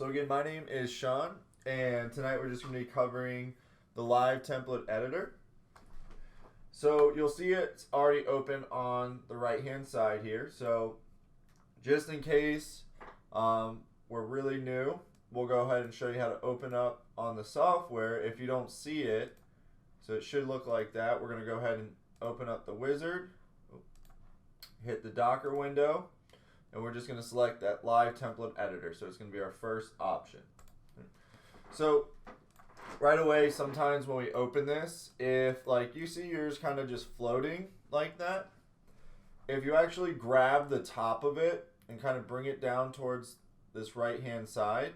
So again, my name is Sean, and tonight we're just going to be covering the live template editor. So you'll see it's already open on the right hand side here. So just in case we're really new, we'll go ahead and show you how to open up on the software if you don't see it. So it should look like that. We're going to go ahead and open up the wizard, hit the Docker window, and we're just going to select that live template editor. So it's going to be our first option. So right away, sometimes when we open this, if like you see yours kind of just floating like that, if you actually grab the top of it and kind of bring it down towards this right hand side,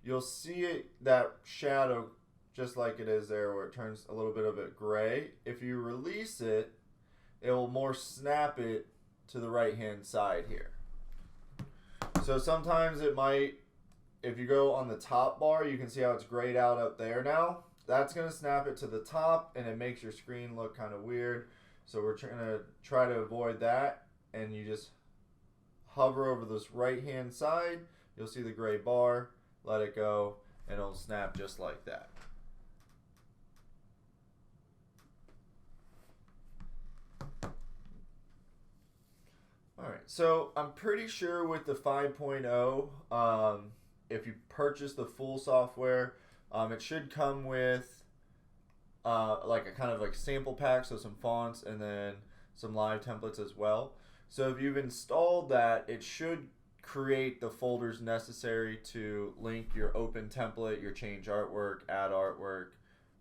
you'll see it, that shadow just like it is there where it turns a little bit of it gray. If you release it, it will more snap it to the right hand side here. So sometimes it might, if you go on the top bar, you can see how it's grayed out up there now. That's going to snap it to the top and it makes your screen look kind of weird. So we're trying to avoid that, and you just hover over this right hand side. You'll see the gray bar, let it go, and it'll snap just like that. Alright, so I'm pretty sure with the 5.0, if you purchase the full software, it should come with like a kind of like sample pack, so some fonts and then some live templates as well. So if you've installed that, it should create the folders necessary to link your open template, your change artwork, add artwork,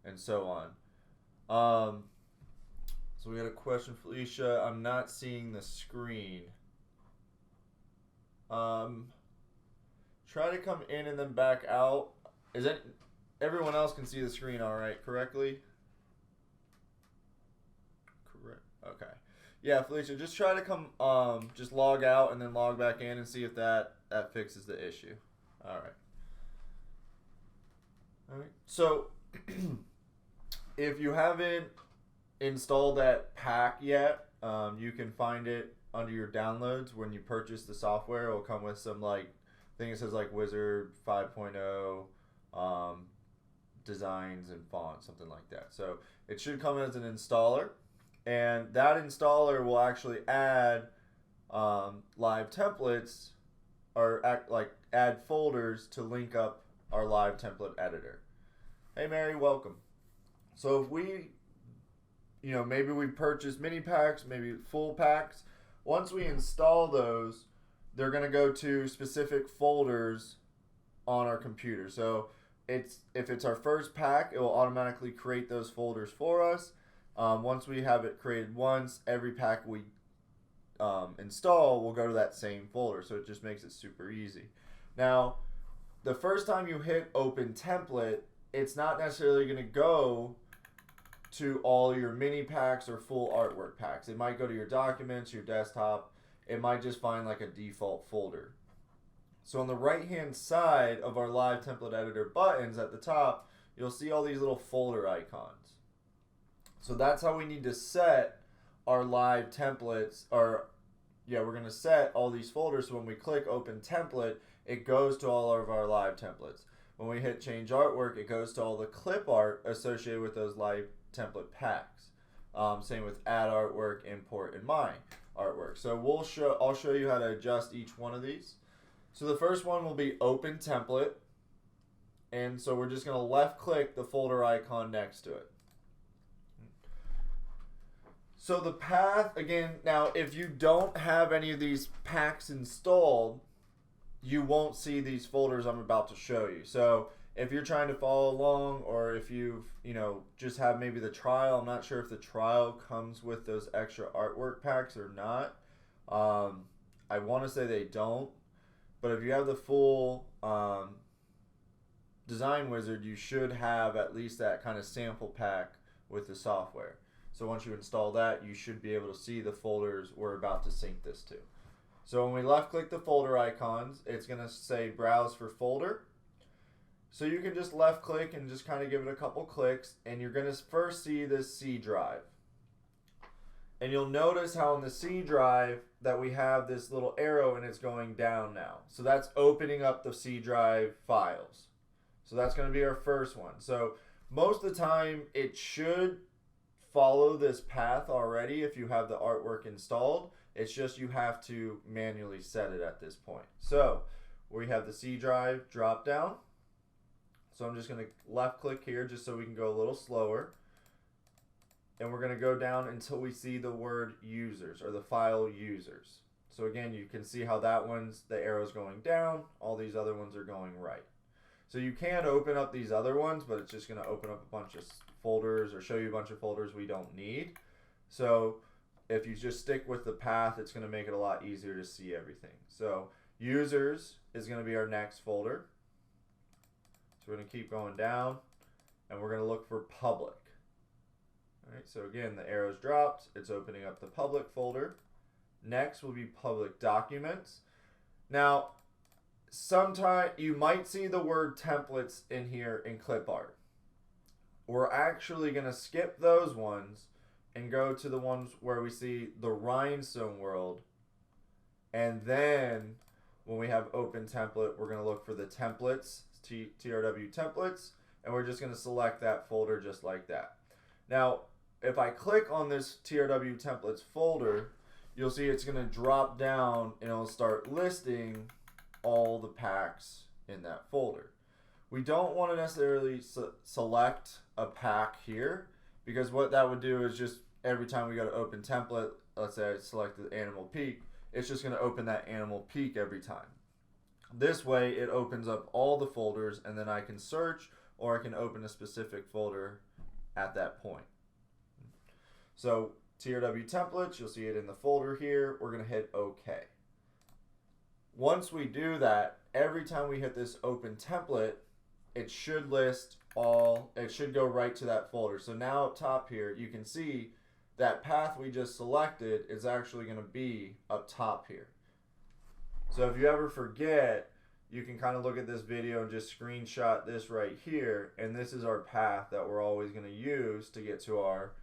and so on. So we got a question, Felicia. I'm not seeing the screen. Try to come in and then back out. Is it everyone else can see the screen all right correctly? Correct. Okay. Yeah, Felicia, just try to come just log out and then log back in and see if that fixes the issue. All right. All right. So if you haven't installed that pack yet, you can find it under your downloads. When you purchase the software, it will come with some like thing that says like Wizard 5.0 designs and fonts, something like that. So it should come as an installer, and that installer will actually add live templates or add folders to link up our live template editor. Hey Mary, welcome. So if we maybe we purchase mini packs, maybe full packs. Once we install those, they're going to go to specific folders on our computer. So if it's our first pack, it will automatically create those folders for us. Once we have it created once, every pack we install will go to that same folder. So it just makes it super easy. Now, the first time you hit open template, it's not necessarily going to go to all your mini packs or full artwork packs. It might go to your documents, your desktop. It might just find like a default folder. So on the right hand side of our live template editor buttons at the top, you'll see all these little folder icons. So that's how we need to set our live templates, we're going to set all these folders so when we click open template, it goes to all of our live templates. When we hit change artwork, it goes to all the clip art associated with those live template packs. Same with add artwork, import, and my artwork. So I'll show you how to adjust each one of these. So the first one will be open template, and so we're just going to left click the folder icon next to it. So the path, again, now if you don't have any of these packs installed, you won't see these folders I'm about to show you. So if you're trying to follow along, or if you've, just have maybe the trial, I'm not sure if the trial comes with those extra artwork packs or not. I want to say they don't, but if you have the full design wizard, you should have at least that kind of sample pack with the software. So once you install that, you should be able to see the folders we're about to sync this to. So when we left click the folder icons, it's going to say browse for folder. So you can just left click and just kind of give it a couple clicks, and you're going to first see this C drive. And you'll notice how on the C drive that we have this little arrow and it's going down now. So that's opening up the C drive files. So that's going to be our first one. So most of the time it should follow this path already if you have the artwork installed. It's just you have to manually set it at this point. So we have the C drive drop down. So I'm just going to left click here just so we can go a little slower. And we're going to go down until we see the word users or the file users. So again, you can see how that one's, the arrow's going down. All these other ones are going right. So you can open up these other ones, but it's just going to open up a bunch of folders or show you a bunch of folders we don't need. So if you just stick with the path, it's going to make it a lot easier to see everything. So users is going to be our next folder. So we're going to keep going down and we're going to look for public. All right, so again, the arrow's dropped. It's opening up the public folder. Next will be public documents. Now, sometime you might see the word templates in here in clip art. We're actually going to skip those ones and go to the ones where we see the rhinestone world. And then when we have open template, we're going to look for the templates, TRW templates, and we're just going to select that folder just like that. Now, if I click on this TRW templates folder, you'll see it's going to drop down and it'll start listing all the packs in that folder. We don't want to necessarily select a pack here, because what that would do is just every time we go to open template, let's say I selected animal peak, it's just going to open that animal peak every time. This way it opens up all the folders and then I can search or I can open a specific folder at that point. So TRW templates, you'll see it in the folder here. We're going to hit OK. Once we do that, every time we hit this open template, it should list all, it should go right to that folder. So now up top here, you can see that path we just selected is actually going to be up top here. So if you ever forget, you can kind of look at this video and just screenshot this right here. And this is our path that we're always going to use to get to our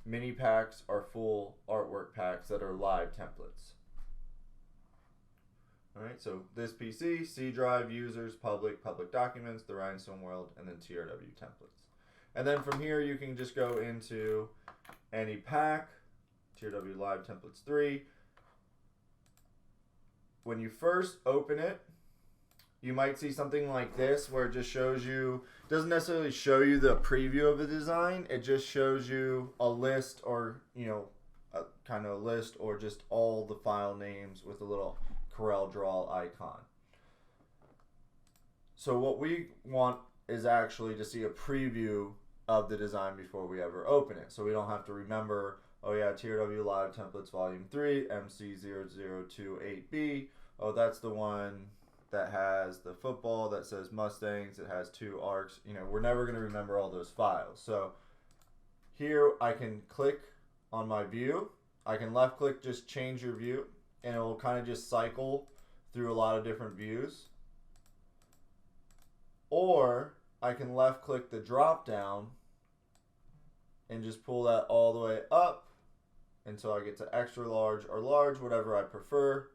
mini packs, our full artwork packs that are live templates. Alright, so this PC, C drive, users, public documents, the rhinestone world, and then TRW templates. And then from here you can just go into any pack, TRW live templates 3. When you first open it, you might see something like this where it just shows you, doesn't necessarily show you the preview of the design, it just shows you a list or, you know, a kind of a list or just all the file names with a little Corel Draw icon. So what we want is actually to see a preview of the design before we ever open it. So we don't have to remember, oh yeah, TRW Live Templates Volume 3, MC0028B. Oh, that's the one that has the football that says Mustangs. It has 2 arcs. You know, we're never going to remember all those files. So here I can click on my view. I can left click, just change your view, and it will kind of just cycle through a lot of different views. Or I can left click the drop down and just pull that all the way up until I get to extra large or large, whatever I prefer.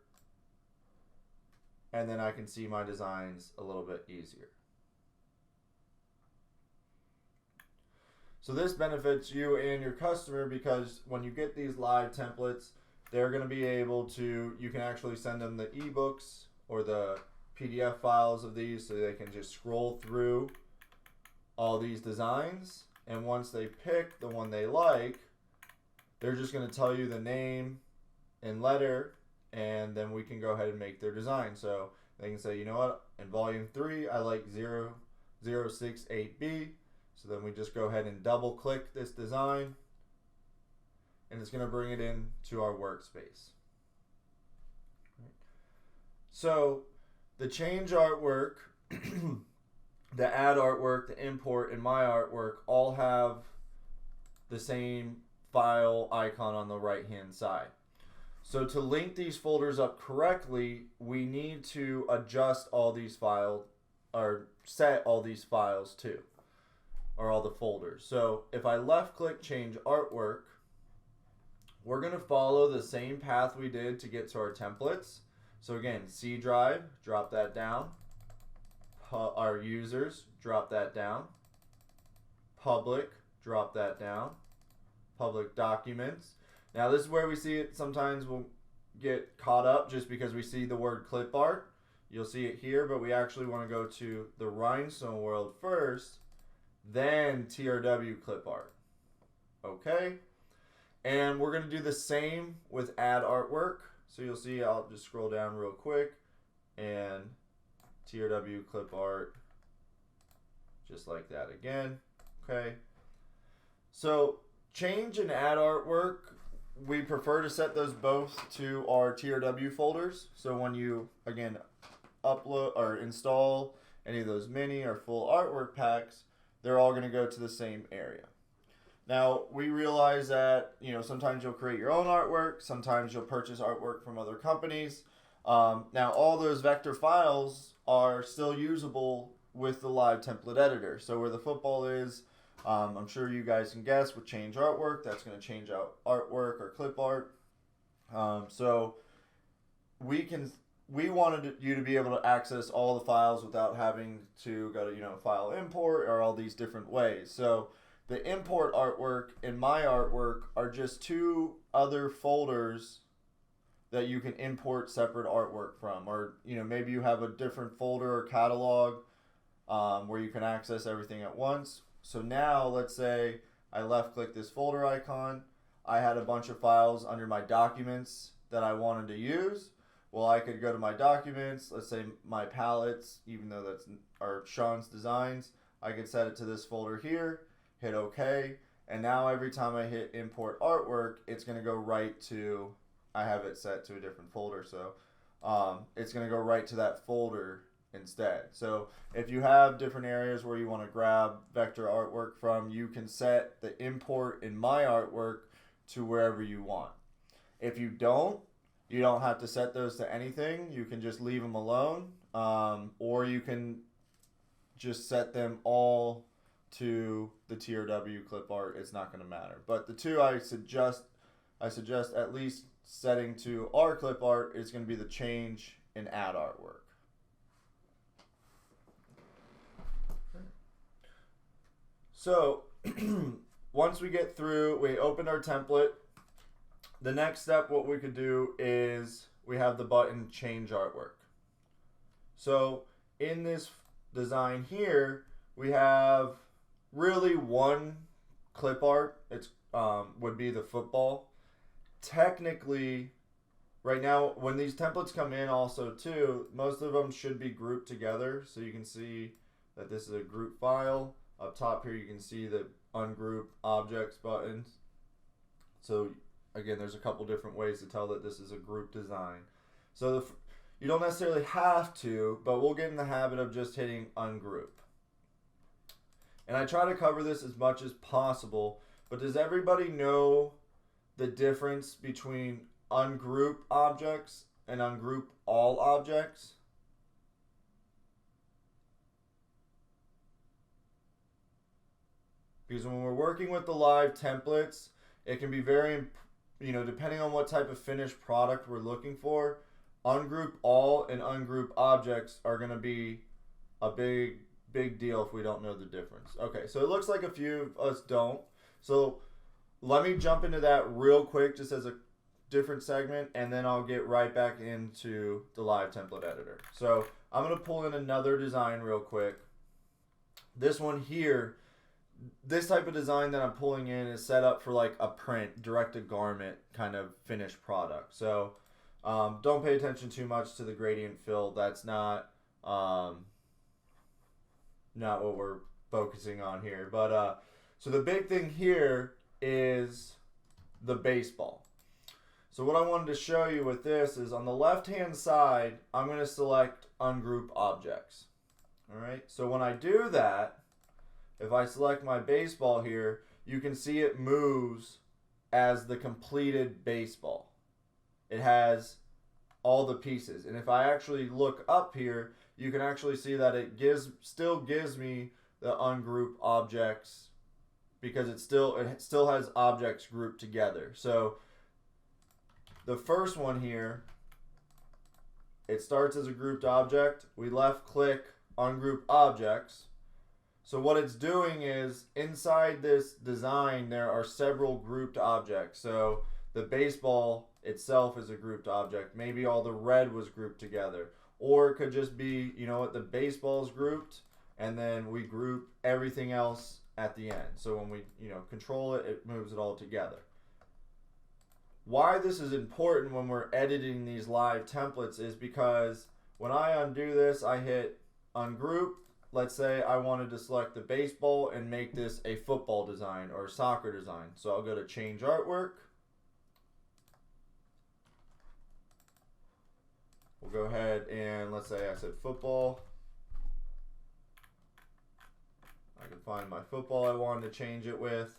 And then I can see my designs a little bit easier. So this benefits you and your customer because when you get these live templates, they're going to be able to, you can actually send them the ebooks or the PDF files of these so they can just scroll through all these designs. And once they pick the one they like, they're just going to tell you the name and letter, and then we can go ahead and make their design. So they can say, you know what, in volume 3, I like 0068B. So then we just go ahead and double click this design, and it's going to bring it into our workspace. So the change artwork, the add artwork, the import, and my artwork all have the same file icon on the right hand side. So to link these folders up correctly, we need to adjust all these files, or set all these files too, or all the folders. So if I left click change artwork, we're going to follow the same path we did to get to our templates. So again, C drive, drop that down. Our users, drop that down. Public, drop that down. Public documents. Now this is where we see it. Sometimes we'll get caught up just because we see the word clip art. You'll see it here, but we actually want to go to the rhinestone world first, then TRW clip art. Okay. And we're going to do the same with add artwork. So you'll see, I'll just scroll down real quick, and TRW clip art, just like that again. Okay. So change and add artwork, we prefer to set those both to our TRW folders. So when you, again, upload or install any of those mini or full artwork packs, they're all going to go to the same area. Now, we realize that, sometimes you'll create your own artwork. Sometimes you'll purchase artwork from other companies. Now, all those vector files are still usable with the live template editor. So where the football is, I'm sure you guys can guess with change artwork, that's going to change out artwork or clip art. So we wanted you to be able to access all the files without having to go to, file import or all these different ways. So the import artwork and my artwork are just two other folders that you can import separate artwork from. Or, maybe you have a different folder or catalog where you can access everything at once. So now, let's say I left click this folder icon. I had a bunch of files under my documents that I wanted to use. Well, I could go to my documents, let's say my palettes, even though that's are Sean's designs. I could set it to this folder here, hit OK, and now every time I hit import artwork, it's going to go right to, I have it set to a different folder, so it's going to go right to that folder instead. So if you have different areas where you want to grab vector artwork from, you can set the import in my artwork to wherever you want. If you don't have to set those to anything. You can just leave them alone, or you can just set them all to the TRW clip art. It's not going to matter. But the two I suggest at least setting to our clip art is going to be the change and add artwork. So once we get through, we open our template. The next step, what we could do is we have the button change artwork. So in this design here, we have really one clip art. It's would be the football. Technically, right now, when these templates come in also too, most of them should be grouped together. So you can see that this is a group file. Up top here, you can see the ungroup objects buttons. So again, there's a couple different ways to tell that this is a group design. So you don't necessarily have to, but we'll get in the habit of just hitting ungroup. And I try to cover this as much as possible, but does everybody know the difference between ungroup objects and ungroup all objects? Because when we're working with the live templates, it can be very, depending on what type of finished product we're looking for, ungroup all and ungroup objects are going to be a big deal if we don't know the difference. Okay, so it looks like a few of us don't. So let me jump into that real quick just as a different segment, and then I'll get right back into the live template editor. So I'm going to pull in another design real quick. This one here, this type of design that I'm pulling in is set up for like a print, direct to garment kind of finished product. So don't pay attention too much to the gradient fill. That's not what we're focusing on here. But so the big thing here is the baseball. So what I wanted to show you with this is on the left hand side, I'm going to select ungroup objects. All right. So when I do that, if I select my baseball here, you can see it moves as the completed baseball. It has all the pieces. And if I actually look up here, you can actually see that it still gives me the ungroup objects because it still has objects grouped together. So the first one here, it starts as a grouped object. We left click ungroup objects. So what it's doing is inside this design there are several grouped objects. So the baseball itself is a grouped object. Maybe all the red was grouped together. Or it could just be, you know what, the baseball's grouped and then we group everything else at the end. So when we, control it, it moves it all together. Why this is important when we're editing these live templates is because when I undo this, I hit ungroup. Let's say I wanted to select the baseball and make this a football design or a soccer design. So I'll go to change artwork. We'll go ahead and let's say I said football. I can find my football I wanted to change it with.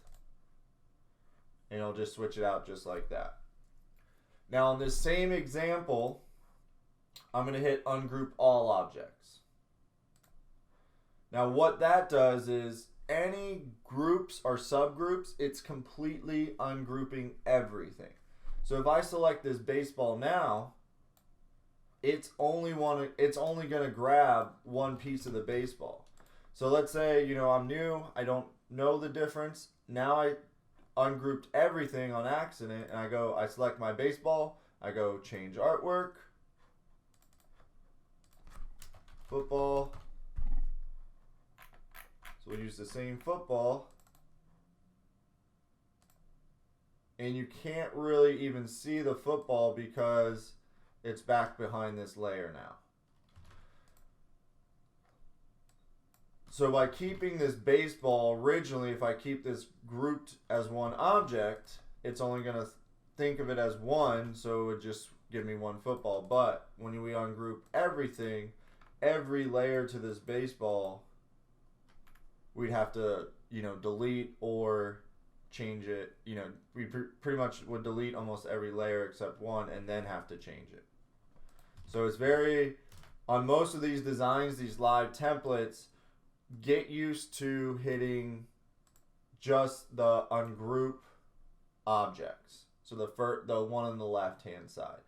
And I'll just switch it out just like that. Now in this same example, I'm going to hit ungroup all objects. Now what that does is any groups or subgroups, it's completely ungrouping everything. So if I select this baseball now, it's only going to grab one piece of the baseball. So let's say, I'm new, I don't know the difference. Now I ungrouped everything on accident and I select my baseball, I go change artwork, football. So we use the same football. And you can't really even see the football because it's back behind this layer now. So by keeping this baseball, originally if I keep this grouped as one object, it's only going to think of it as one, so it would just give me one football. But when we ungroup everything, every layer to this baseball, we'd have to, delete or change it. We pretty much would delete almost every layer except one and then have to change it. So it's on most of these designs, these live templates, get used to hitting just the ungroup objects. So the one on the left hand side.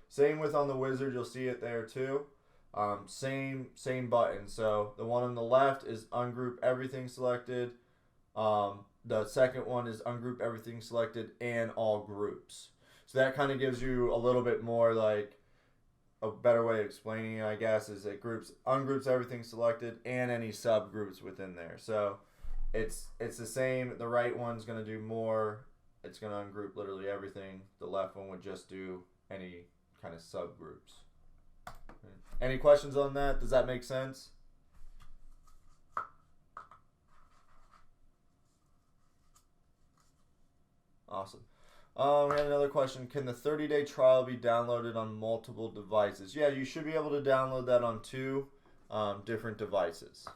Same with on the wizard, you'll see it there too. Same button. So the one on the left is ungroup everything selected. The second one is ungroup everything selected and all groups. So that kind of gives you a little bit more like a better way of explaining it, I guess, is it ungroups everything selected and any subgroups within there. So it's the same. The right one's going to do more. It's going to ungroup literally everything. The left one would just do any kind of subgroups. Any questions on that? Does that make sense? Awesome. We had another question. Can the 30-day trial be downloaded on multiple devices? Yeah, you should be able to download that on 2 different devices.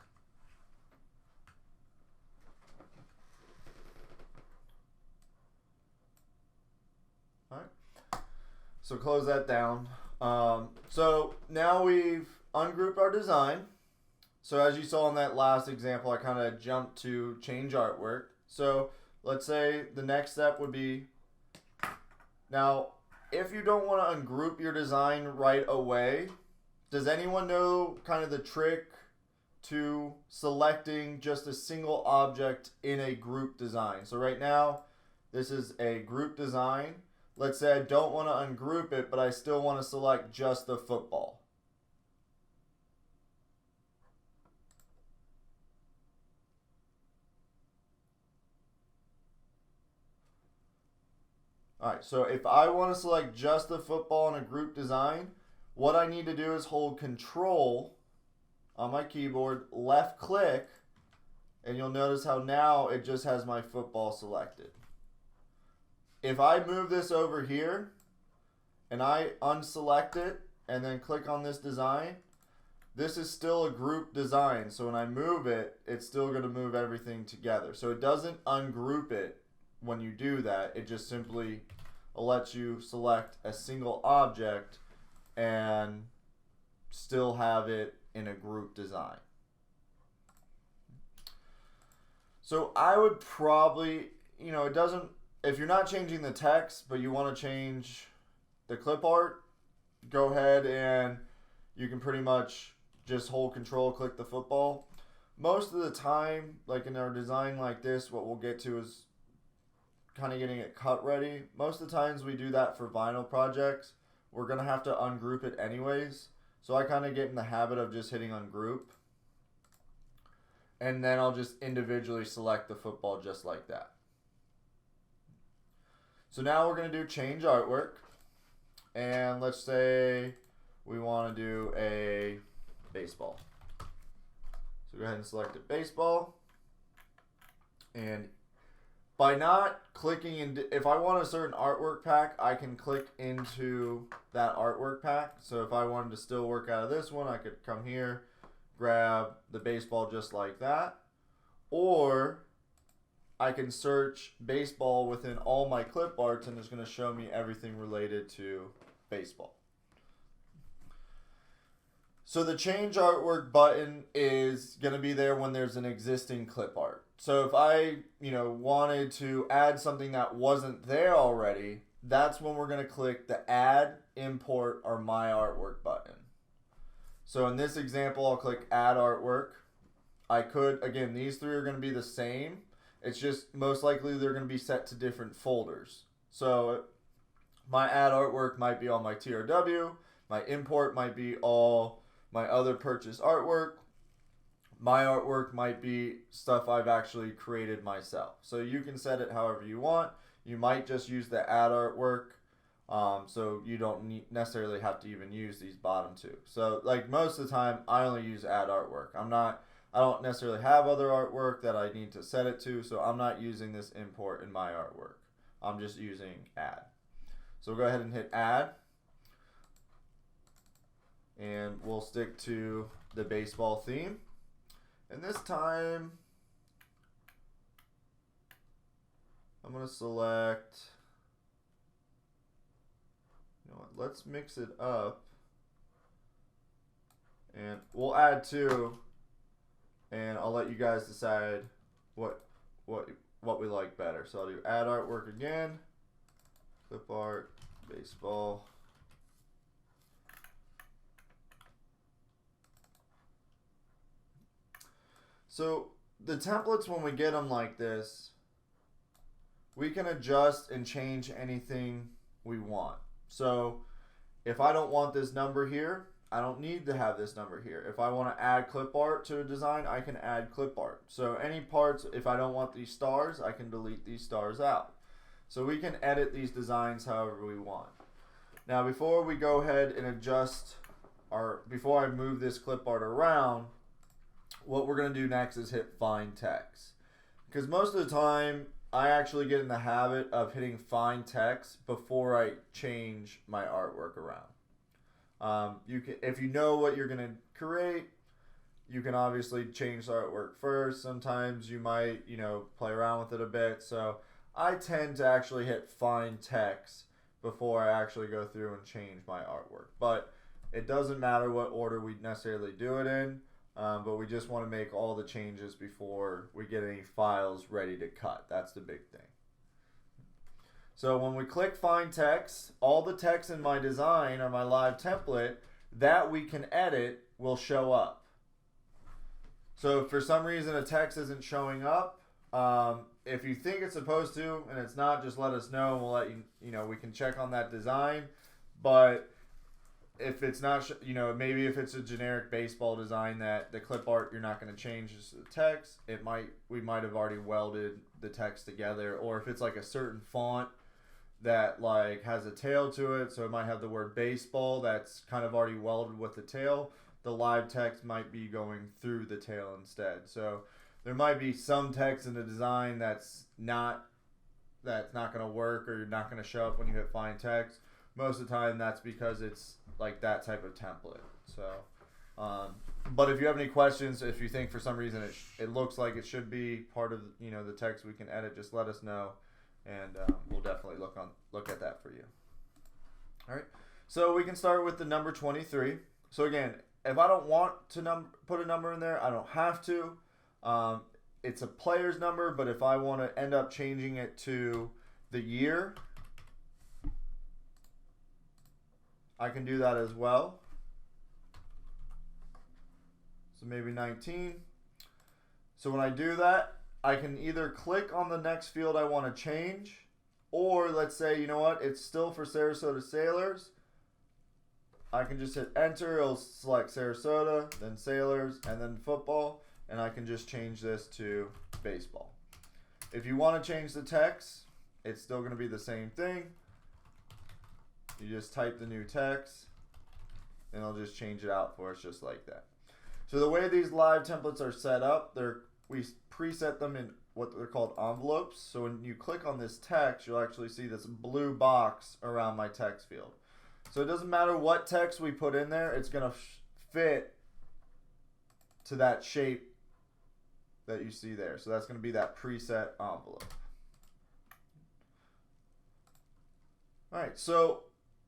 All right. So close that down. So now we've ungrouped our design. So as you saw in that last example, I kind of jumped to change artwork. So let's say the next step would be, now if you don't want to ungroup your design right away, does anyone know kind of the trick to selecting just a single object in a group design? So right now, this is a group design. Let's say I don't want to ungroup it, but I still want to select just the football. Alright, so if I want to select just the football in a group design, what I need to do is hold Control on my keyboard, left click, and you'll notice how now it just has my football selected. If I move this over here and I unselect it and then click on this design, this is still a group design. So when I move it, it's still going to move everything together. So it doesn't ungroup it when you do that. It just simply lets you select a single object and still have it in a group design. So I would probably, it doesn't, if you're not changing the text, but you want to change the clip art, go ahead and you can pretty much just hold control, click the football. Most of the time, like in our design like this, what we'll get to is kind of getting it cut ready. Most of the times we do that for vinyl projects. We're going to have to ungroup it anyways. So I kind of get in the habit of just hitting ungroup. And then I'll just individually select the football just like that. So now we're going to do change artwork. And let's say we want to do a baseball. So go ahead and select a baseball. And by not clicking in, if I want a certain artwork pack, I can click into that artwork pack. So if I wanted to still work out of this one, I could come here, grab the baseball just like that. Or I can search baseball within all my clip arts and it's going to show me everything related to baseball. So the change artwork button is going to be there when there's an existing clip art. So if I, wanted to add something that wasn't there already, that's when we're going to click the add, import, or my artwork button. So in this example, I'll click add artwork. I could, again, these three are going to be the same. It's just most likely they're going to be set to different folders. So my add artwork might be all my TRW. My import might be all my other purchase artwork. My artwork might be stuff I've actually created myself. So you can set it however you want. You might just use the add artwork. So you don't necessarily have to even use these bottom two. So like most of the time, I only use add artwork. I don't necessarily have other artwork that I need to set it to. So I'm not using this import in my artwork. I'm just using add. So we'll go ahead and hit add. And we'll stick to the baseball theme. And this time, I'm going to select, let's mix it up. And we'll add two, and I'll let you guys decide what we like better. So I'll do add artwork again, clip art, baseball. So the templates, when we get them like this, we can adjust and change anything we want. So if I don't want this number here, I don't need to have this number here. If I want to add clip art to a design, I can add clip art. So any parts, if I don't want these stars, I can delete these stars out. So we can edit these designs however we want. Now before we go ahead and adjust before I move this clip art around, what we're going to do next is hit find text. Because most of the time, I actually get in the habit of hitting find text before I change my artwork around. If you know what you're going to create, you can obviously change the artwork first. Sometimes you might, play around with it a bit. So I tend to actually hit find text before I actually go through and change my artwork. But it doesn't matter what order we necessarily do it in. But we just want to make all the changes before we get any files ready to cut. That's the big thing. So when we click find text, all the text in my design or my live template that we can edit will show up. So if for some reason a text isn't showing up, if you think it's supposed to and it's not, just let us know and we'll let you, we can check on that design. But if it's not, maybe if it's a generic baseball design that the clip art you're not going to change is the text, we might have already welded the text together. Or if it's like a certain font that like has a tail to it, so it might have the word baseball that's kind of already welded with the tail, the live text might be going through the tail instead. So there might be some text in the design that's not going to work, or you're not going to show up when you hit find text. Most of the time that's because it's like that type of template. So but if you have any questions, if you think for some reason it looks like it should be part of the text we can edit, just let us know, and we'll definitely look at that for you. All right, so we can start with the number 23. So again, if I don't want to put a number in there, I don't have to. It's a player's number, but if I want to end up changing it to the year, I can do that as well. So maybe 19. So when I do that, I can either click on the next field I want to change, or let's say, you know what, it's still for Sarasota Sailors. I can just hit enter, it'll select Sarasota, then Sailors, and then football, and I can just change this to baseball. If you want to change the text, it's still going to be the same thing. You just type the new text, and it'll just change it out for us just like that. So the way these live templates are set up, we preset them in what they're called envelopes. So when you click on this text, you'll actually see this blue box around my text field. So it doesn't matter what text we put in there, it's going to fit to that shape that you see there. So that's going to be that preset envelope. All right, so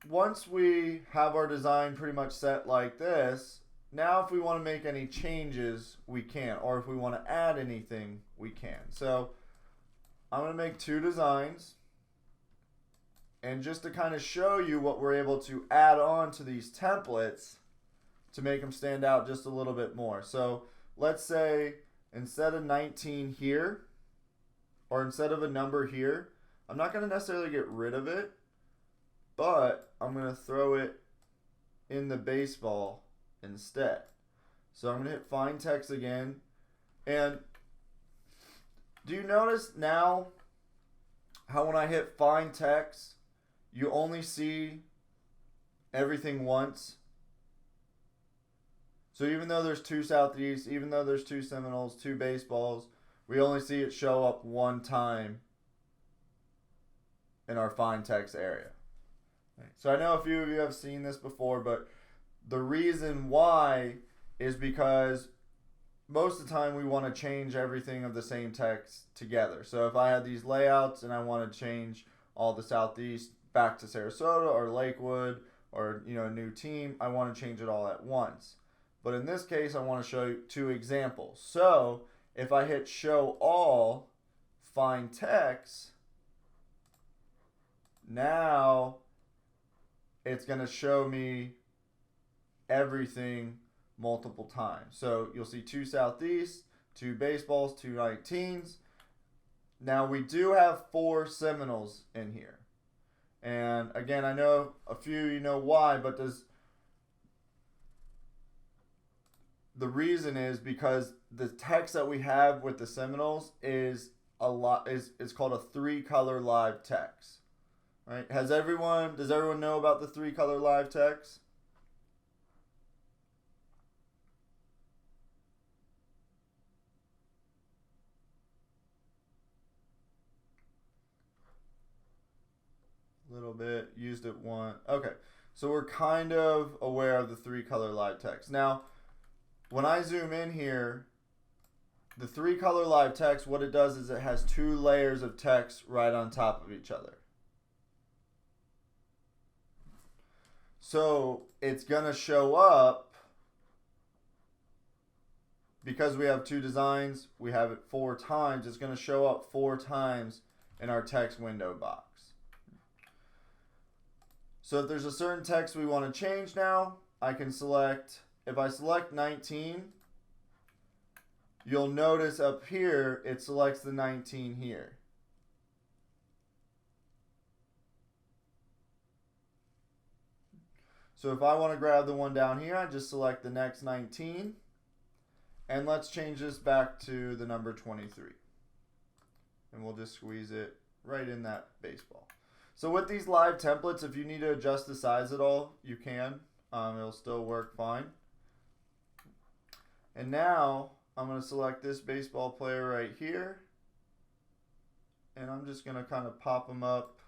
once we have our design pretty much set like this, now if we want to make any changes, we can. Or if we want to add anything, we can. So I'm going to make 2 designs. And just to kind of show you what we're able to add on to these templates to make them stand out just a little bit more. So let's say instead of 19 here, or instead of a number here, I'm not going to necessarily get rid of it, but I'm going to throw it in the baseball instead. So I'm going to hit find text again. And do you notice now how when I hit find text, you only see everything once? So even though there's 2 Southeast, even though there's 2 Seminoles, 2 baseballs, we only see it show up one time in our find text area. So I know a few of you have seen this before, but the reason why is because most of the time we want to change everything of the same text together. So if I had these layouts and I want to change all the Southeast back to Sarasota or Lakewood or a new team, I want to change it all at once. But in this case, I want to show you 2 examples. So if I hit show all, find text, now it's going to show me everything multiple times. So you'll see 2 Southeast, 2 baseballs, 2 19s. Now we do have 4 Seminoles in here. And again, I know a few you know why, but the reason is because the text that we have with the Seminoles is it's called a 3-color live text. Right? Does everyone know about the 3-color live text? A little bit, used it once. Okay, so we're kind of aware of the 3-color live text. Now, when I zoom in here, the 3-color live text, what it does is it has 2 layers of text right on top of each other. So it's going to show up, because we have 2 designs, we have it 4 times, it's going to show up 4 times in our text window box. So if there's a certain text we want to change now, I can select, if I select 19, you'll notice up here, it selects the 19 here. So if I want to grab the one down here, I just select the next 19. And let's change this back to the number 23. And we'll just squeeze it right in that baseball. So with these live templates, if you need to adjust the size at all, you can. It'll still work fine. And now I'm going to select this baseball player right here. And I'm just going to kind of pop them up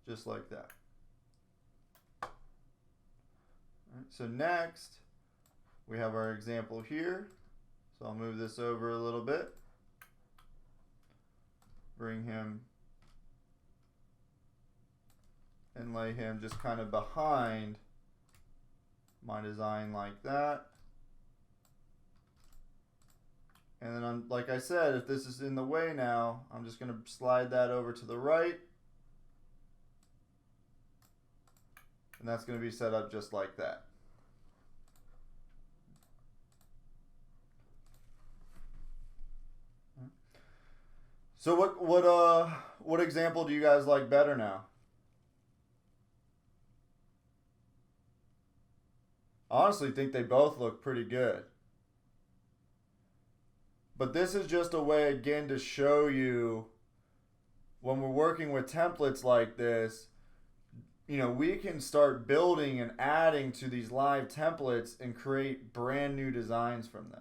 just like that. All right, so next, we have our example here. So I'll move this over a little bit. Bring him and lay him just kind of behind my design like that. And then, like I said, if this is in the way now, I'm just going to slide that over to the right. And that's going to be set up just like that. So what example do you guys like better now? I honestly think they both look pretty good. But this is just a way again to show you when we're working with templates like this, you know, we can start building and adding to these live templates and create brand new designs from them.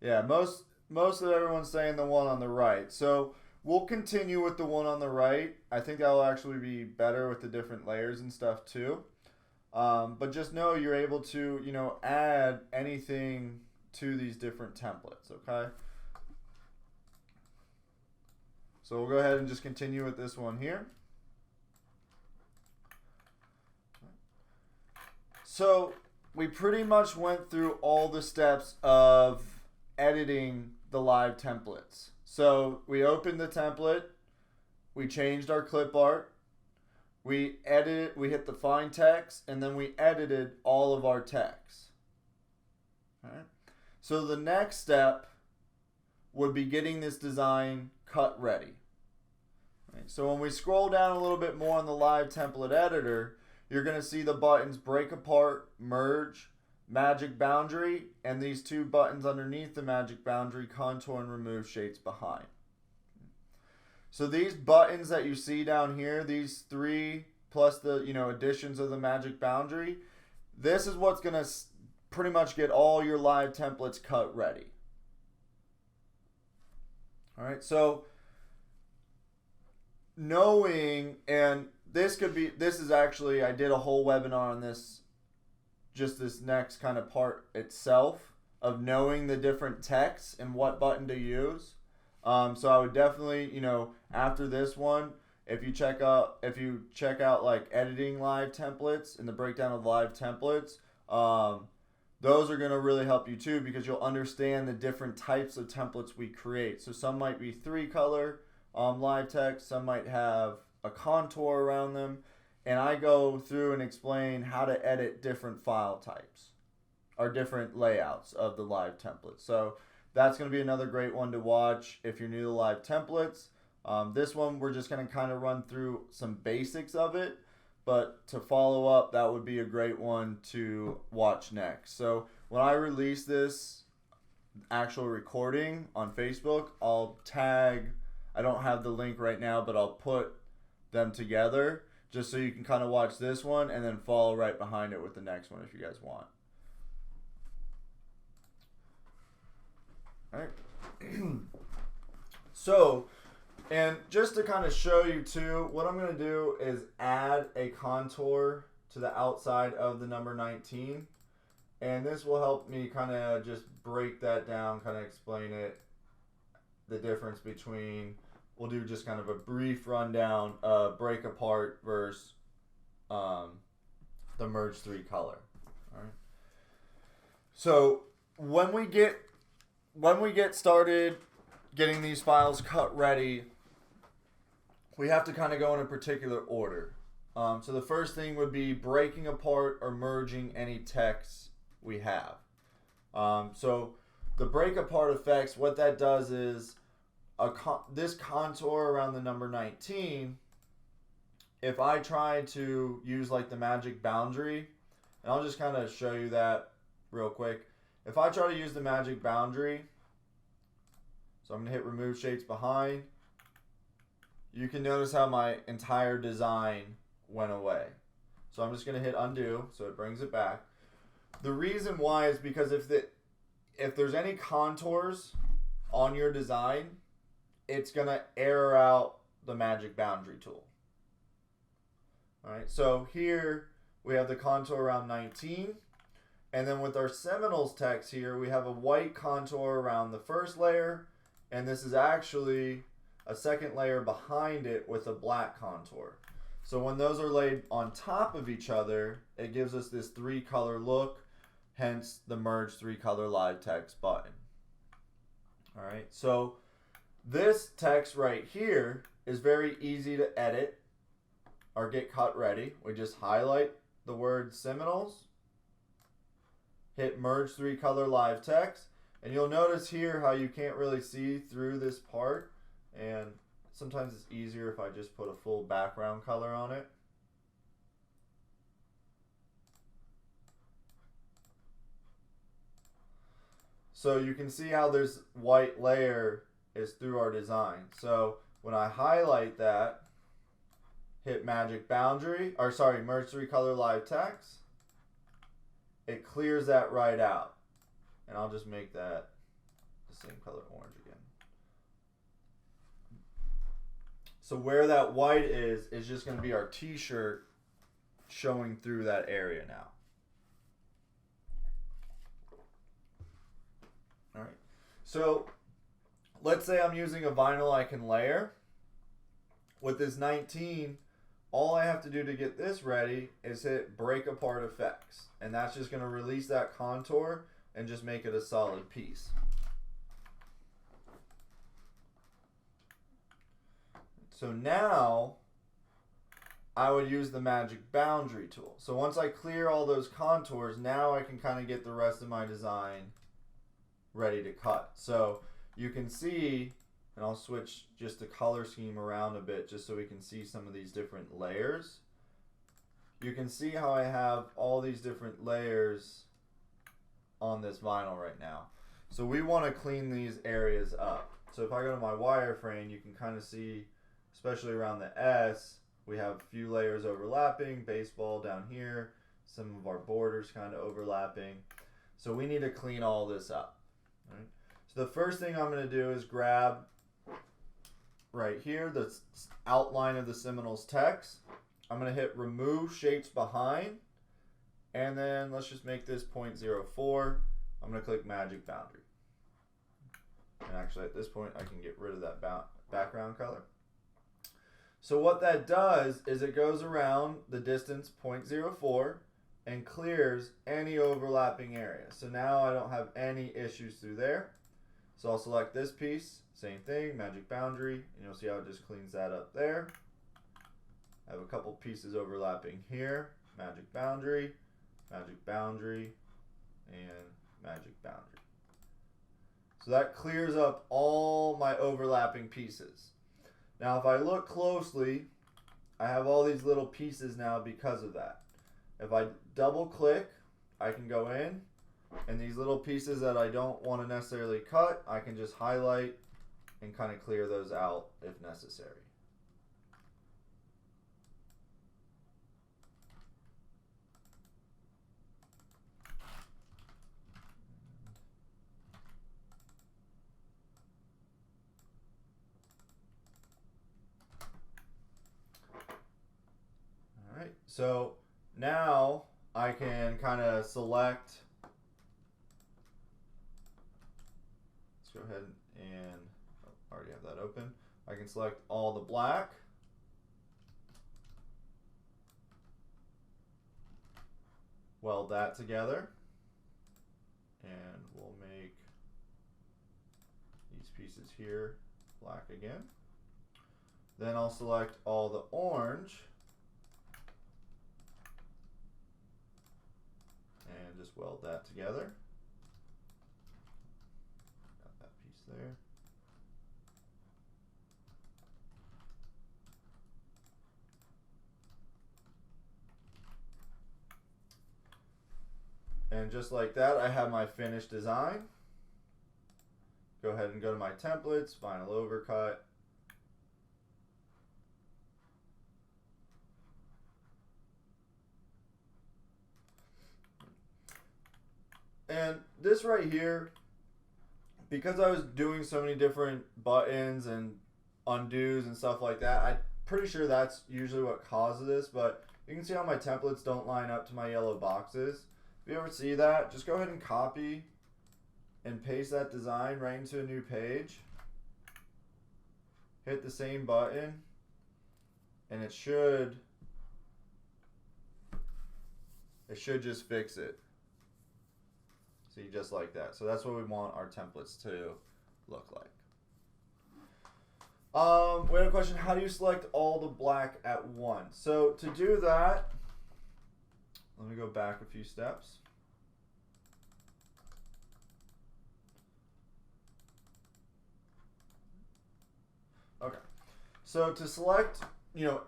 Yeah, most of everyone's saying the one on the right. So we'll continue with the one on the right. I think that'll actually be better with the different layers and stuff too. But just know you're able to, you know, add anything to these different templates, okay? So we'll go ahead and just continue with this one here. So we pretty much went through all the steps of editing the live templates. So we opened the template, we changed our clip art, we hit the find text, and then we edited all of our text. All right. So the next step would be getting this design cut ready. Right. So when we scroll down a little bit more on the live template editor, you're going to see the buttons break apart, merge, magic boundary, and these two buttons underneath the magic boundary, contour and remove shades behind. So these buttons that you see down here, these three plus the, you know, additions of the magic boundary, this is what's going to pretty much get all your live templates cut ready. All right, so knowing, and this is actually, I did a whole webinar on this, just this next kind of part itself of knowing the different texts and what button to use. So I would definitely, you know, after this one, if you check out like editing live templates and the breakdown of live templates, those are going to really help you too, because you'll understand the different types of templates we create. So some might be 3-color live text, some might have a contour around them, and I go through and explain how to edit different file types or different layouts of the live templates. So that's going to be another great one to watch if you're new to live templates. This one, we're just going to kind of run through some basics of it, but to follow up, that would be a great one to watch next. So when I release this actual recording on Facebook, I'll tag, I don't have the link right now, but I'll put them together just so you can kind of watch this one and then follow right behind it with the next one if you guys want. All right. So, and just to kind of show you too, what I'm going to do is add a contour to the outside of the number 19. And this will help me kind of just break that down, kind of explain it, the difference between, we'll do just kind of a brief rundown of break apart versus the merge 3-color. All right. So when we get started getting these files cut ready, we have to kind of go in a particular order. So the first thing would be breaking apart or merging any text we have. So the break apart effects, what that does is this contour around the number 19, if I try to use like the magic boundary, and I'll just kind of show you that real quick. If I try to use the magic boundary, so I'm going to hit remove shades behind, you can notice how my entire design went away. So I'm just going to hit undo, so it brings it back. The reason why is because if there's any contours on your design, it's going to error out the magic boundary tool. All right, so here we have the contour around 19. And then with our Seminoles text here, we have a white contour around the first layer. And this is actually a second layer behind it with a black contour. So when those are laid on top of each other, it gives us this 3-color look, hence the merge 3-color live text button. All right, so this text right here is very easy to edit or get cut ready. We just highlight the word Seminoles, hit merge 3 color live text, and you'll notice here how you can't really see through this part, and sometimes it's easier if I just put a full background color on it. So you can see how this white layer is through our design. So when I highlight that, hit magic boundary, or sorry, merge 3 color live text, it clears that right out. And I'll just make that the same color orange again. So where that white is just going to be our t-shirt showing through that area now. All right. So let's say I'm using a vinyl I can layer. With this 19, all I have to do to get this ready is hit break apart effects. And that's just going to release that contour and just make it a solid piece. So now I would use the magic boundary tool. So once I clear all those contours, now I can kind of get the rest of my design ready to cut. So you can see, and I'll switch just the color scheme around a bit just so we can see some of these different layers. You can see how I have all these different layers on this vinyl right now. So we want to clean these areas up. So if I go to my wireframe, you can kind of see, especially around the S, we have a few layers overlapping, baseball down here, some of our borders kind of overlapping. So we need to clean all this up. Right? So the first thing I'm going to do is grab right here the outline of the Seminoles text. I'm going to hit remove shapes behind, and then let's just make this 0.04. I'm going to click magic boundary. And actually at this point I can get rid of that background color. So what that does is it goes around the distance 0.04 and clears any overlapping area. So now I don't have any issues through there. So I'll select this piece, same thing, magic boundary, and you'll see how it just cleans that up there. I have a couple pieces overlapping here, magic boundary, and magic boundary. So that clears up all my overlapping pieces. Now if I look closely, I have all these little pieces now because of that. If I double click, I can go in, and these little pieces that I don't want to necessarily cut, I can just highlight and kind of clear those out if necessary. All right, so now I can kind of select, let's go ahead and, oh, I already have that open. I can select all the black. Weld that together. And we'll make these pieces here black again. Then I'll select all the orange. And just weld that together. Got that piece there. And just like that, I have my finished design. Go ahead and go to my templates, vinyl overcut. And this right here, because I was doing so many different buttons and undos and stuff like that, I'm pretty sure that's usually what causes this, but you can see how my templates don't line up to my yellow boxes. If you ever see that, just go ahead and copy and paste that design right into a new page. Hit the same button, and it should just fix it. See, just like that. So that's what we want our templates to look like. We had a question, how do you select all the black at once? So to do that, let me go back a few steps. Okay. So to select,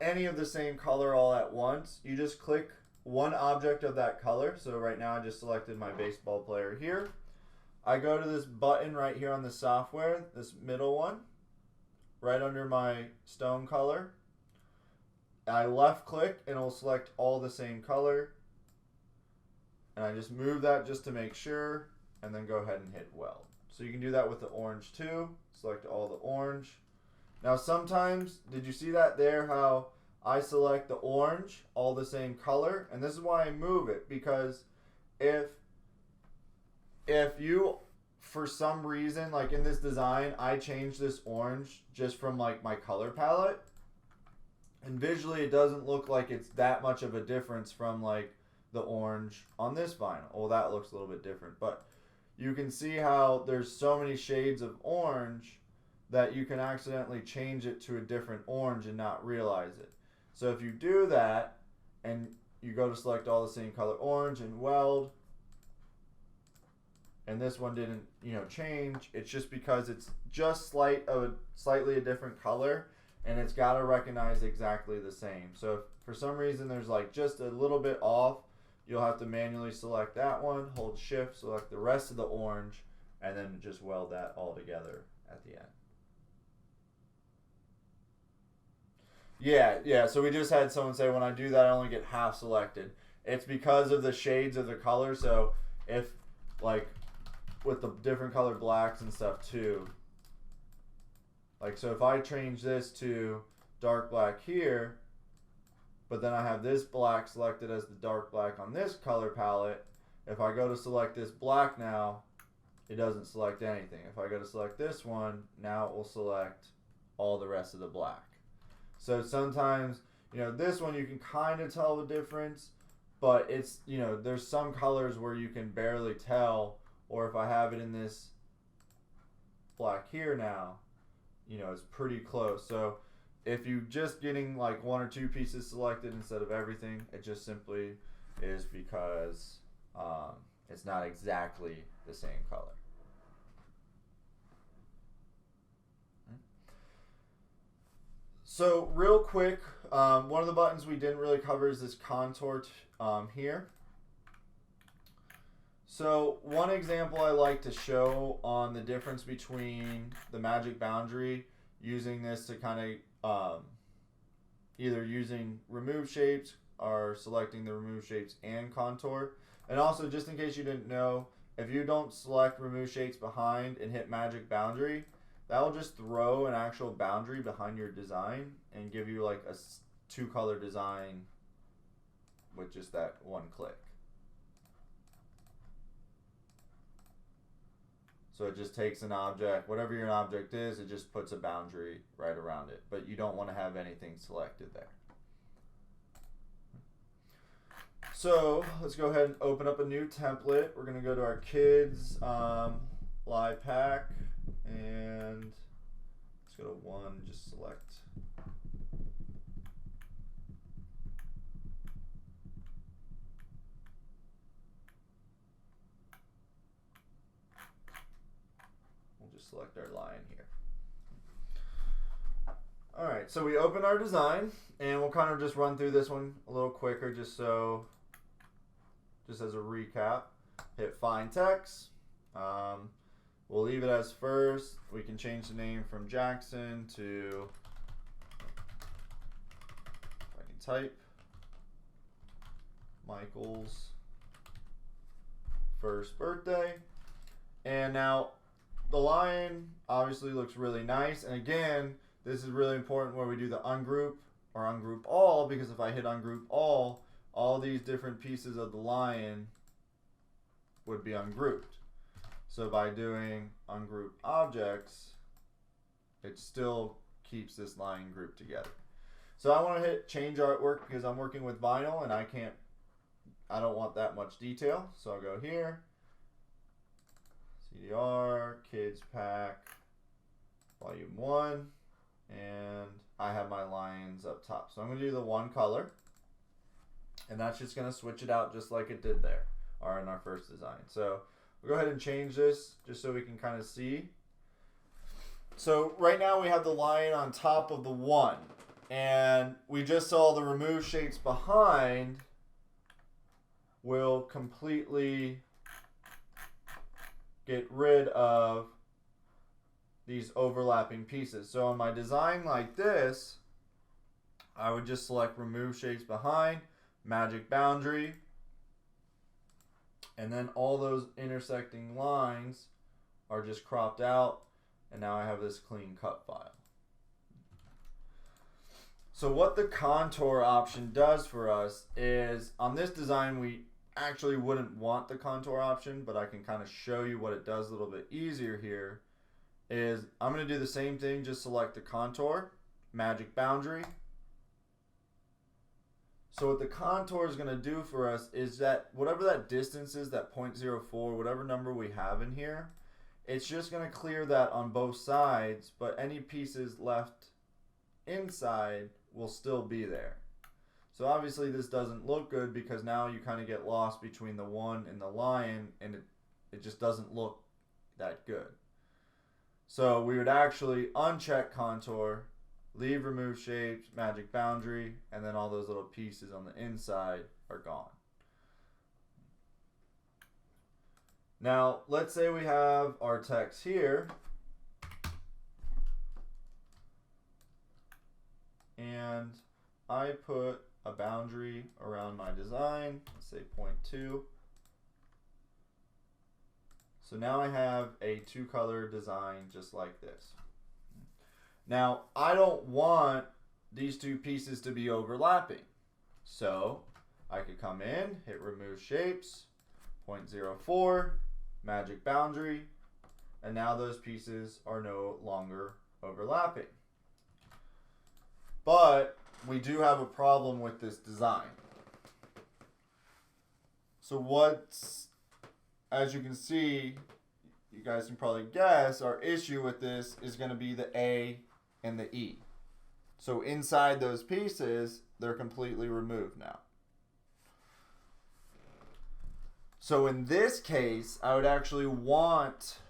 any of the same color all at once, you just click one object of that color. So right now I just selected my baseball player here. I go to this button right here on the software, this middle one, right under my stone color. I left click and it'll select all the same color. And I just move that just to make sure, and then go ahead and hit weld. So you can do that with the orange too. Select all the orange. Now sometimes, did you see that there, how I select the orange, all the same color? And this is why I move it, because if you, for some reason, like in this design, I change this orange just from like my color palette, and visually it doesn't look like it's that much of a difference from like the orange on this vinyl. Oh, that looks a little bit different, but you can see how there's so many shades of orange that you can accidentally change it to a different orange and not realize it. So if you do that and you go to select all the same color orange and weld, and this one didn't change, it's just because it's just slightly a different color, and it's got to recognize exactly the same. So if for some reason there's like just a little bit off, you'll have to manually select that one, hold shift, select the rest of the orange, and then just weld that all together at the end. Yeah, so we just had someone say when I do that I only get half selected. It's because of the shades of the color. So if like with the different colored blacks and stuff too, like so if I change this to dark black here, but then I have this black selected as the dark black on this color palette, if I go to select this black now, it doesn't select anything. If I go to select this one, now it will select all the rest of the black. So sometimes, this one you can kind of tell the difference, but it's, there's some colors where you can barely tell, or if I have it in this black here now, it's pretty close. So if you're just getting like one or two pieces selected instead of everything, it just simply is because it's not exactly the same color. So real quick, one of the buttons we didn't really cover is this contour here. So one example I like to show on the difference between the magic boundary, using this to kind of either using remove shapes or selecting the remove shapes and contour. And also, just in case you didn't know, if you don't select remove shapes behind and hit magic boundary, that will just throw an actual boundary behind your design and give you like a two-color design with just that one click. So it just takes an object, whatever your object is, it just puts a boundary right around it. But you don't want to have anything selected there. So let's go ahead and open up a new template. We're going to go to our kids live pack. And let's go to one, just select. We'll just select our line here. All right, so we open our design, and we'll kind of just run through this one a little quicker just as a recap. Hit find text. We'll leave it as first. We can change the name from Jackson to, if I can type, Michael's first birthday. And now the line obviously looks really nice. And again, this is really important where we do the ungroup or ungroup all, because if I hit ungroup all these different pieces of the lion would be ungrouped. So by doing ungroup objects, it still keeps this line grouped together. So I want to hit change artwork because I'm working with vinyl and I don't want that much detail. So I'll go here, CDR, kids pack, volume 1. And I have my lines up top. So I'm going to do the one color. And that's just going to switch it out just like it did there, or in our first design. So we'll go ahead and change this just so we can kind of see. So right now we have the line on top of the 1. And we just saw the remove shapes behind will completely get rid of these overlapping pieces. So on my design like this, I would just select remove shapes behind, magic boundary, and then all those intersecting lines are just cropped out, and now I have this clean cut file. So what the contour option does for us is, on this design we actually wouldn't want the contour option, but I can kind of show you what it does a little bit easier here. Is I'm going to do the same thing, just select the contour, magic boundary. So what the contour is going to do for us is that whatever that distance is, that 0.04, whatever number we have in here, it's just going to clear that on both sides, but any pieces left inside will still be there. So obviously this doesn't look good because now you kind of get lost between the 1 and the lion, and it just doesn't look that good. So we would actually uncheck contour, leave remove shapes, magic boundary, and then all those little pieces on the inside are gone. Now let's say we have our text here, and I put a boundary around my design, let's say 0.2. So now I have a 2-color design just like this. Now I don't want these 2 pieces to be overlapping. So I could come in, hit remove shapes, 0.04, magic boundary, and now those pieces are no longer overlapping. But we do have a problem with this design. So as you can see, you guys can probably guess, our issue with this is going to be the A and the E. So inside those pieces, they're completely removed now. So in this case, I would actually want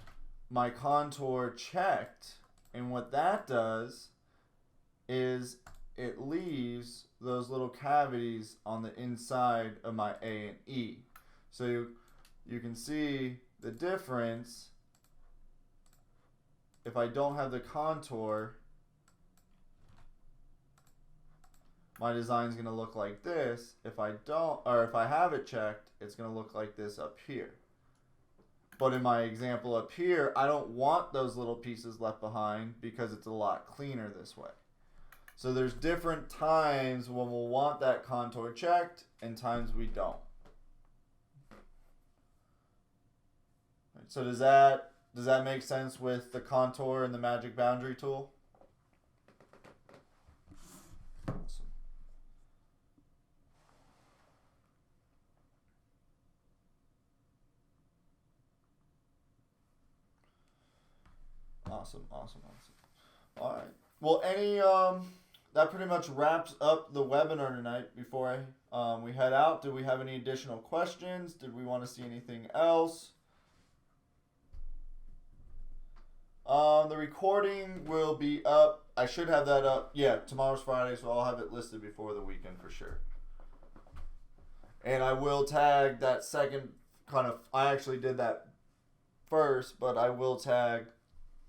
my contour checked, and what that does is it leaves those little cavities on the inside of my A and E. So you can see the difference. If I don't have the contour, my design is going to look like this. If I don't, or if I have it checked, it's going to look like this up here. But in my example up here, I don't want those little pieces left behind because it's a lot cleaner this way. So there's different times when we'll want that contour checked and times we don't. So does that make sense with the contour and the magic boundary tool? Awesome. Awesome. All right. Well, that pretty much wraps up the webinar tonight. Before we head out, do we have any additional questions? Did we want to see anything else? The recording will be up. I should have that up. Yeah, tomorrow's Friday, so I'll have it listed before the weekend for sure. And I will tag that second I actually did that first, but I will tag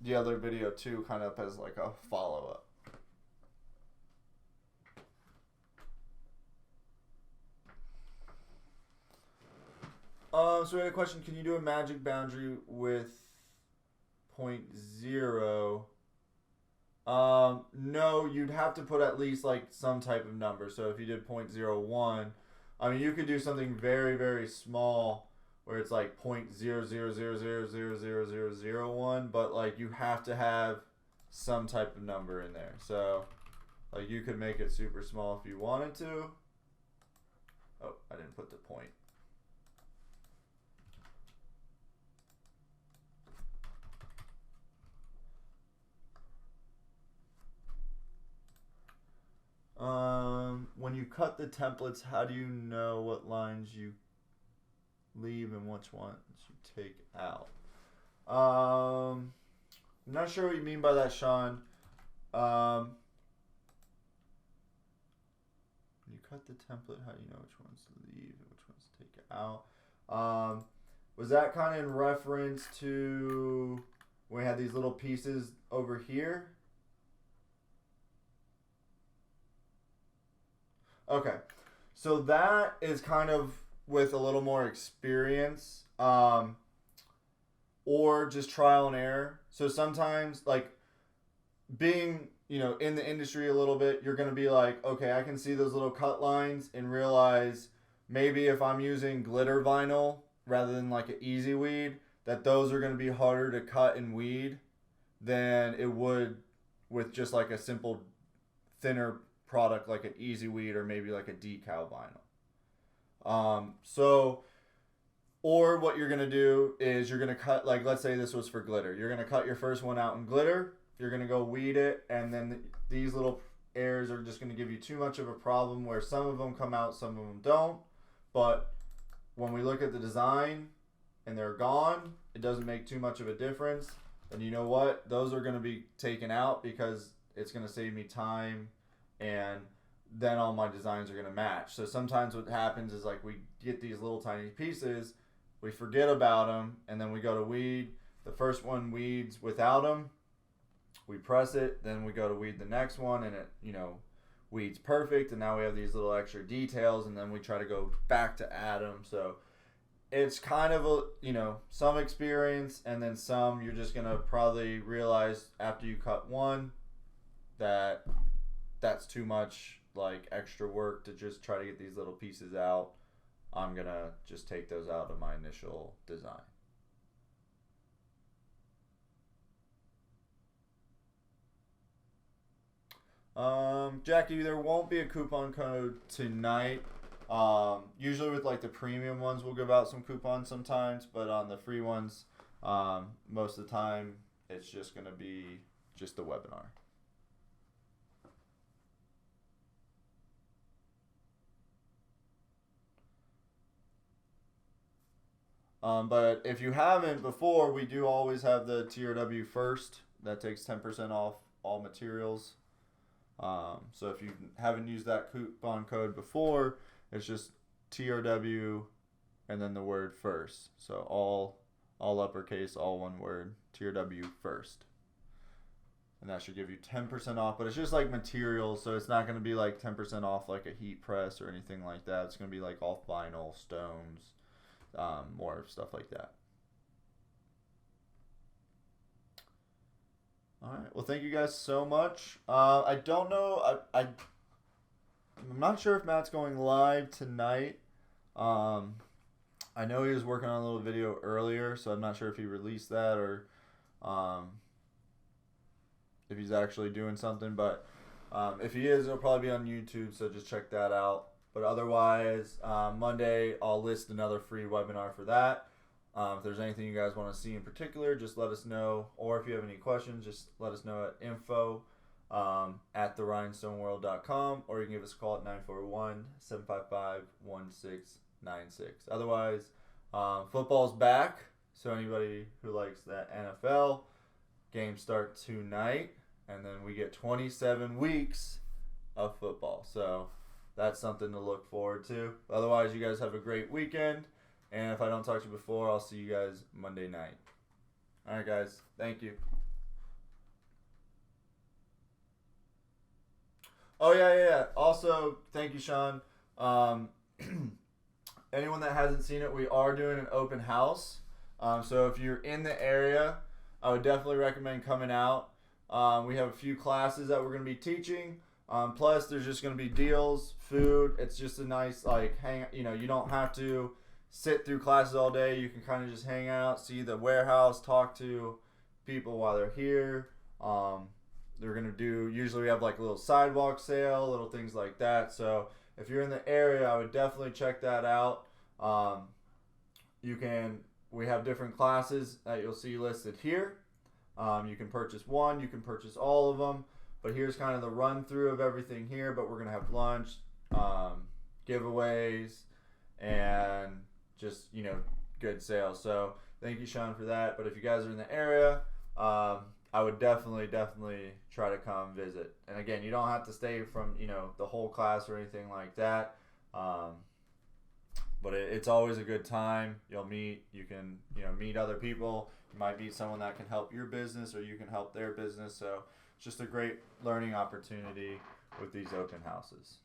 the other video too, kind of as like a follow-up. So we had a question, can you do a magic boundary with 0.0? No, you'd have to put at least like some type of number. So if you did 0.01, I mean, you could do something very, very small where it's like 0.000000001, but like you have to have some type of number in there. So like you could make it super small if you wanted to. Oh, I didn't put the point. cut the templates, how do you know what lines you leave and which ones you take out? I'm not sure what you mean by that, Sean. When you cut the template, how do you know which ones to leave and which ones to take out? Was that kind of in reference to when we had these little pieces over here? Okay, so that is kind of with a little more experience, or just trial and error. So sometimes, like, being, in the industry a little bit, you're going to be like, okay, I can see those little cut lines and realize maybe if I'm using glitter vinyl rather than like an easy weed, that those are going to be harder to cut and weed than it would with just like a simple thinner product like an easy weed or maybe like a decal vinyl. Or what you're going to do is you're going to cut, like, let's say this was for glitter. You're going to cut your first one out in glitter. You're going to go weed it, and then these little errors are just going to give you too much of a problem where some of them come out, some of them don't. But when we look at the design and they're gone, it doesn't make too much of a difference. And you know what? Those are going to be taken out because it's going to save me time, and then all my designs are going to match. So sometimes what happens is, like, we get these little tiny pieces, we forget about them, and then we go to weed. The first one weeds without them. We press it, then we go to weed the next one, and it, weeds perfect, and now we have these little extra details, and then we try to go back to add them. So it's kind of a, some experience, and then some you're just going to probably realize after you cut one that that's too much, like, extra work to just try to get these little pieces out. I'm going to just take those out of my initial design. Jackie, there won't be a coupon code tonight. Usually with like the premium ones, we'll give out some coupons sometimes, but on the free ones, most of the time, it's just going to be just the webinar. But if you haven't before, we do always have the TRW first. That takes 10% off all materials. So if you haven't used that coupon code before, it's just TRW and then the word first. So all uppercase, all one word, TRW first. And that should give you 10% off, but it's just like materials, so it's not going to be like 10% off like a heat press or anything like that. It's going to be like off vinyl, stones, more stuff like that. All right. Well, thank you guys so much. I don't know. I'm not sure if Matt's going live tonight. I know he was working on a little video earlier, so I'm not sure if he released that or if he's actually doing something. But if he is, it'll probably be on YouTube, so just check that out. But otherwise, Monday, I'll list another free webinar for that. If there's anything you guys want to see in particular, just let us know. Or if you have any questions, just let us know at info@therhinestoneworld.com, or you can give us a call at 941-755-1696. Otherwise, football's back, so anybody who likes that NFL, games start tonight, and then we get 27 weeks of football. So that's something to look forward to. Otherwise, you guys have a great weekend. And if I don't talk to you before, I'll see you guys Monday night. All right, guys. Thank you. Oh, yeah. Also, thank you, Sean. Anyone that hasn't seen it, we are doing an open house. So if you're in the area, I would definitely recommend coming out. We have a few classes that we're going to be teaching. Plus, there's just going to be deals, food. It's just a nice, like, hang. You don't have to sit through classes all day. You can kind of just hang out, see the warehouse, talk to people while they're here. They're going to do, usually we have like a little sidewalk sale, little things like that. So if you're in the area, I would definitely check that out. We have different classes that you'll see listed here. You can purchase one, you can purchase all of them. But here's kind of the run through of everything here. But we're going to have lunch, giveaways, and just, you know, good sales. So thank you, Sean, for that. But if you guys are in the area, I would definitely try to come visit. And again, you don't have to stay from, you know, the whole class or anything like that. But it's always a good time. You can, you know, meet other people. You might meet someone that can help your business, or you can help their business. So it's just a great learning opportunity with these open houses.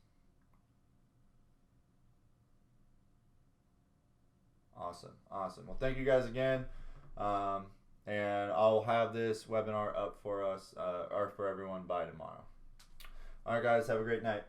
Awesome. Well, thank you guys again. And I'll have this webinar up for us, or for everyone by tomorrow. All right, guys, have a great night.